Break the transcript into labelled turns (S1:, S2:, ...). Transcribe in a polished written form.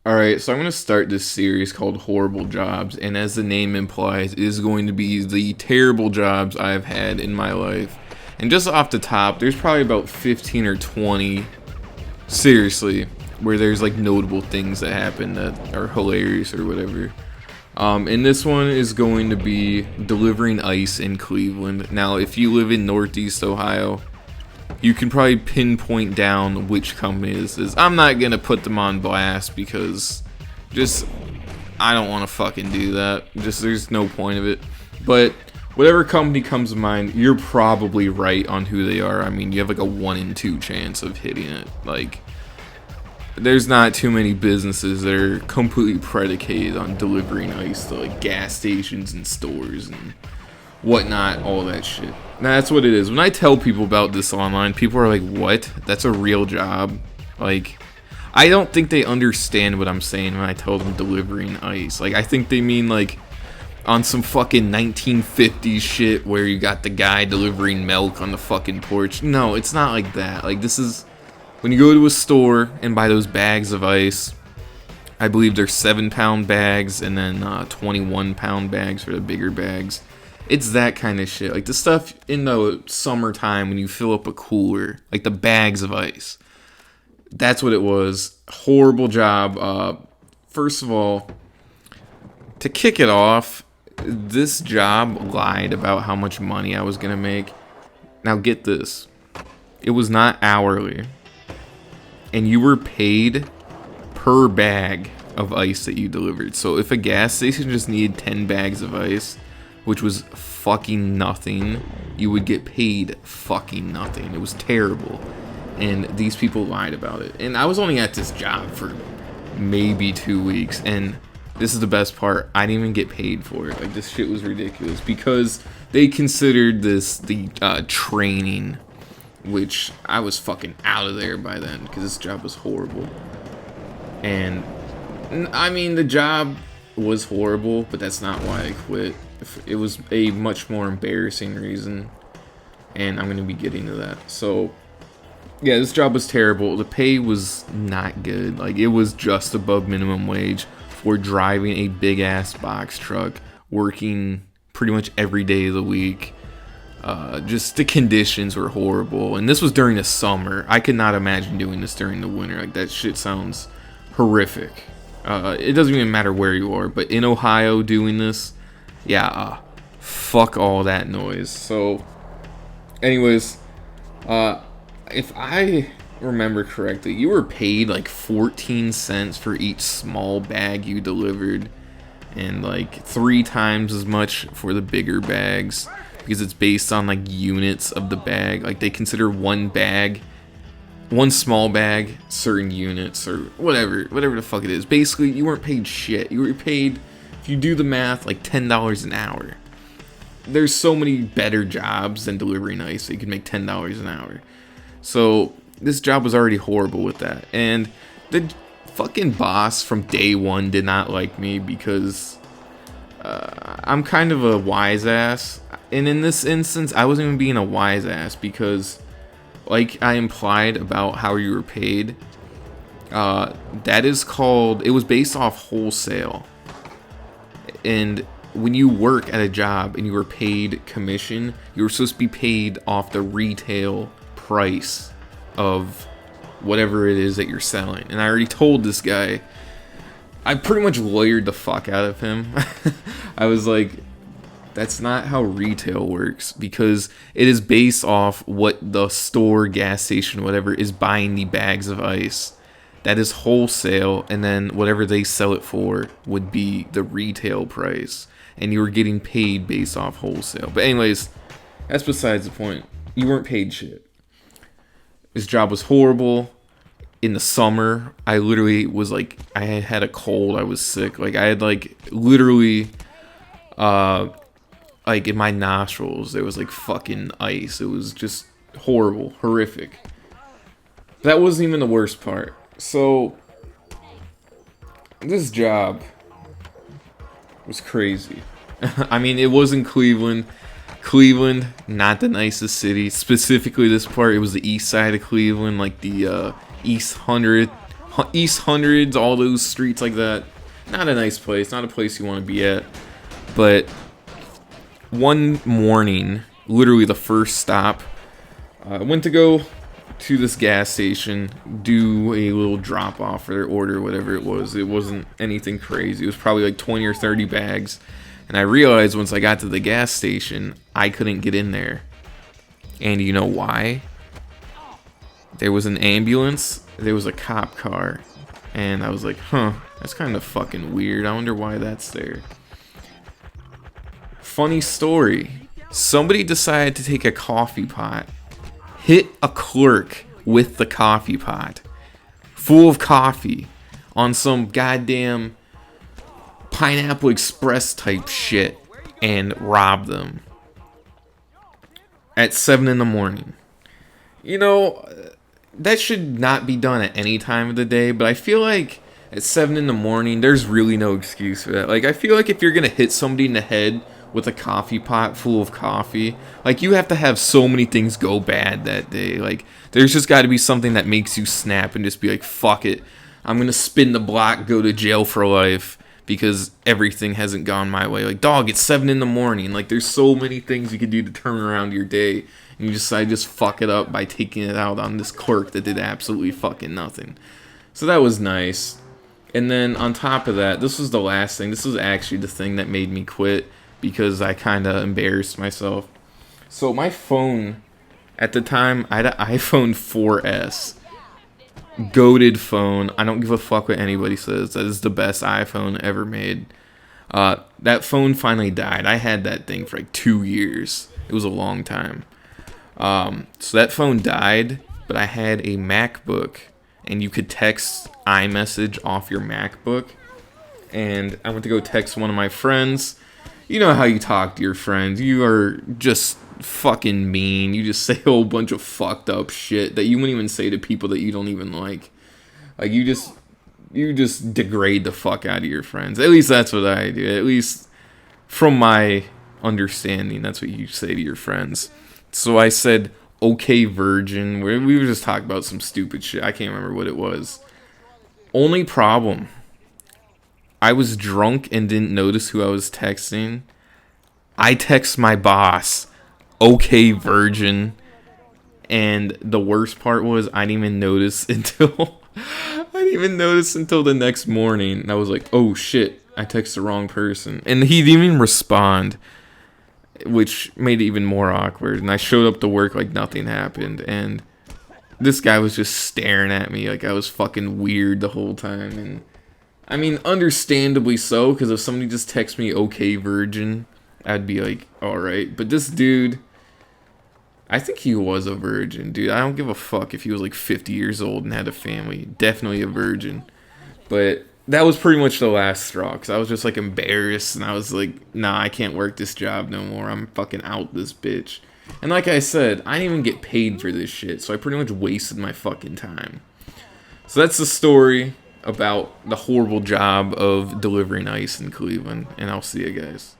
S1: Alright, so I'm going to start this series called Horrible Jobs, and as the name implies, it is going to be the terrible jobs I've had in my life. And just off the top, there's probably about 15 or 20, seriously, where there's like notable things that happen that are hilarious or whatever. And this one is going to be delivering ice in Cleveland. Now, if you live in Northeast Ohio, you can probably pinpoint down which company this is. I'm not gonna put them on blast because just I don't want to fucking do that. Just there's no point of it. But whatever company comes to mind, you're probably right on who they are. I mean, you have like a 1 in 2 chance of hitting it. Like, there's not too many businesses that are completely predicated on delivering ice to like gas stations and stores and whatnot, all that shit. Now, that's what it is. When I tell people about this online, people are like, what? That's a real job? Like, I don't think they understand what I'm saying when I tell them delivering ice. Like, I think they mean like on some fucking 1950s shit where you got the guy delivering milk on the fucking porch. No, it's not like that. Like, this is when you go to a store and buy those bags of ice. I believe they're 7-pound bags and then 21-pound bags for the bigger bags. It's that kind of shit. Like the stuff in the summertime when you fill up a cooler, like the bags of ice. That's what it was. Horrible job. First of all, to kick it off, this job lied about how much money I was going to make. Now get this. It was not hourly. And you were paid per bag of ice that you delivered. So if a gas station just needed 10 bags of ice, which was fucking nothing, you would get paid fucking nothing. It was terrible. And these people lied about it. And I was only at this job for maybe 2 weeks. And this is the best part. I didn't even get paid for it. Like, this shit was ridiculous. Because they considered this the training, which I was fucking out of there by then. Because this job was horrible. And, I mean, the job was horrible, but that's not why I quit. It was a much more embarrassing reason, and I'm going to be getting to that. So, yeah, this job was terrible. The pay was not good. Like, it was just above minimum wage for driving a big-ass box truck, working pretty much every day of the week. Just the conditions were horrible, and this was during the summer. I could not imagine doing this during the winter. Like, that shit sounds horrific. It doesn't even matter where you are, but in Ohio doing this, yeah, fuck all that noise. So, anyways, if I remember correctly, you were paid like 14 cents for each small bag you delivered, and like 3 times as much for the bigger bags, because it's based on like units of the bag. Like, they consider one small bag certain units or whatever the fuck it is. Basically, you weren't paid shit. You were paid, if you do the math, like $10 an hour. There's so many better jobs than delivering ice that you could make $10 an hour. So this job was already horrible with that. And the fucking boss from day one did not like me because I'm kind of a wise ass. And in this instance, I wasn't even being a wise ass because, like I implied about how you were paid, that is called, it was based off wholesale. And when you work at a job and you were paid commission, you were supposed to be paid off the retail price of whatever it is that you're selling. And I already told this guy, I pretty much lawyered the fuck out of him. I was like, that's not how retail works, because it is based off what the store, gas station, whatever, is buying the bags of ice. That is wholesale, and then whatever they sell it for would be the retail price. And you were getting paid based off wholesale. But anyways, that's besides the point. You weren't paid shit. This job was horrible. In the summer, I literally was like, I had a cold, I was sick. Like, I had like, literally, like in my nostrils, there was like fucking ice. It was just horrible, horrific. That wasn't even the worst part. So, this job was crazy. I mean, it was in Cleveland. Cleveland, not the nicest city. Specifically this part, it was the east side of Cleveland, like the East 100th East Hundreds, all those streets like that. Not a nice place, not a place you want to be at. But one morning, literally the first stop, I went to go to this gas station, do a little drop off for their order, whatever it was. It wasn't anything crazy. It was probably like 20 or 30 bags. And I realized once I got to the gas station, I couldn't get in there. And you know why? There was an ambulance, there was a cop car, and I was like, huh, that's kind of fucking weird. I wonder why that's there. Funny story. Somebody decided to take a coffee pot, hit a clerk with the coffee pot, full of coffee, on some goddamn Pineapple Express type shit, and rob them. At 7 in the morning. You know, that should not be done at any time of the day, but I feel like at 7 in the morning, there's really no excuse for that. Like, I feel like if you're gonna hit somebody in the head with a coffee pot full of coffee, like, you have to have so many things go bad that day. Like, there's just gotta be something that makes you snap and just be like, fuck it, I'm gonna spin the block, go to jail for life, because everything hasn't gone my way. Like, dog, it's 7 in the morning. Like, there's so many things you could do to turn around your day. And you decide to just fuck it up by taking it out on this clerk that did absolutely fucking nothing. So that was nice. And then on top of that, this was the last thing. This was actually the thing that made me quit, because I kind of embarrassed myself. So my phone, at the time, I had an iPhone 4S. Goated phone. I don't give a fuck what anybody says. That is the best iPhone ever made. That phone finally died. I had that thing for like 2 years. It was a long time. So that phone died, but I had a MacBook, and you could text iMessage off your MacBook. And I went to go text one of my friends. You know how you talk to your friends. You are just fucking mean. You just say a whole bunch of fucked up shit that you wouldn't even say to people that you don't even like. Like, you just degrade the fuck out of your friends. At least that's what I do. At least from my understanding, that's what you say to your friends. So I said, okay, virgin. We were just talking about some stupid shit. I can't remember what it was. Only problem, I was drunk and didn't notice who I was texting. I text my boss, okay, virgin. And the worst part was I didn't even notice until the next morning. And I was like, oh shit, I texted the wrong person. And he didn't even respond, which made it even more awkward. And I showed up to work like nothing happened. And this guy was just staring at me like I was fucking weird the whole time. And I mean, understandably so, because if somebody just texts me, okay, virgin, I'd be like, alright. But this dude, I think he was a virgin, dude. I don't give a fuck if he was like 50 years old and had a family. Definitely a virgin. But that was pretty much the last straw, because I was just like embarrassed, and I was like, nah, I can't work this job no more. I'm fucking out this bitch. And like I said, I didn't even get paid for this shit, so I pretty much wasted my fucking time. So that's the story about the horrible job of delivering ice in Cleveland, and I'll see you guys.